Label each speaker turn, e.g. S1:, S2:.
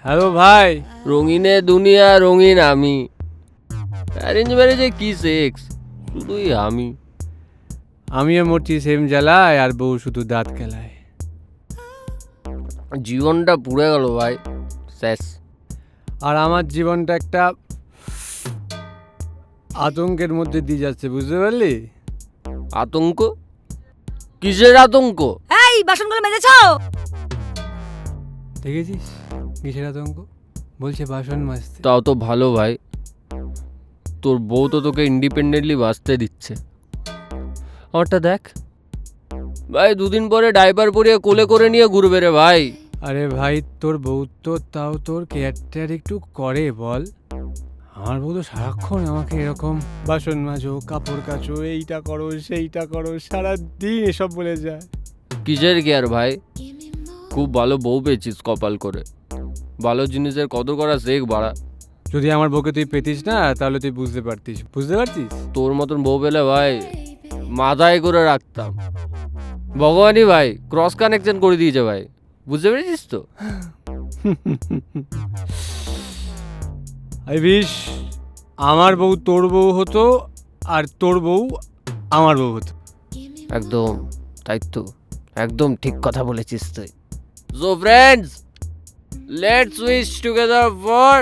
S1: Hello ভাই।
S2: রঙিনে দুনিয়া রঙিন আমি, অ্যারেঞ্জ ম্যারেজে কি সেক্স, শুধুই
S1: আমিও মরছি সেম জ্বালায়, আর বউ শুধু দাঁত কেলায়।
S2: জীবনটা পুড়ে গেল ভাই, শেষ।
S1: আর আমার জীবনটা একটা আতঙ্কের মধ্যে দিয়ে যাচ্ছে, বুঝতে পারলি?
S2: আতঙ্ক? কিসের আতঙ্ক?
S3: এই বাসনগুলো মেজেছো?
S1: দেখেছিস কিসের আতঙ্ক? বলছে বাসন মাজতে।
S2: তাও তো ভালো ভাই, তোর বউ তো তোকে ইন্ডিপেন্ডেন্টলি বাঁচতে দিচ্ছে। আমারটা দেখ ভাই, দুদিন পরে ডাইপার পরিয়ে কোলে করে নিয়ে ঘুরবে রে ভাই।
S1: আরে ভাই, তোর বউ তো তাও তোর কেয়ারটেয়ার একটু করে বল। আমার বউ তো সারাক্ষণ আমাকে এরকম বাসন মাজো, কাপড় কাচো, এইটা করো সেইটা করো, সারাদিন এসব বলে যায়।
S2: কিসের কেয়ার ভাই, খুব ভালো বউ পেয়েছিস কপাল করে। ভালো জিনিসের কদর করা শেখ বাড়া।
S1: যদি আমার বউকে তুই পেতিস না, তাহলে তুই বুঝতে পারতিস।
S2: তোর মতন বউ পেলে ভাই মাথায় করে রাখতাম। ভগবানই ভাই ক্রস কানেকশন করে দিয়েছে ভাই, বুঝতে পেরেছিস তো?
S1: আই উইশ আমার বউ তোর বউ হতো, আর তোর বউ আমার বউ হতো।
S2: একদম, তাই তো, একদম ঠিক কথা বলেছিস তুই। So friends, let's wish together for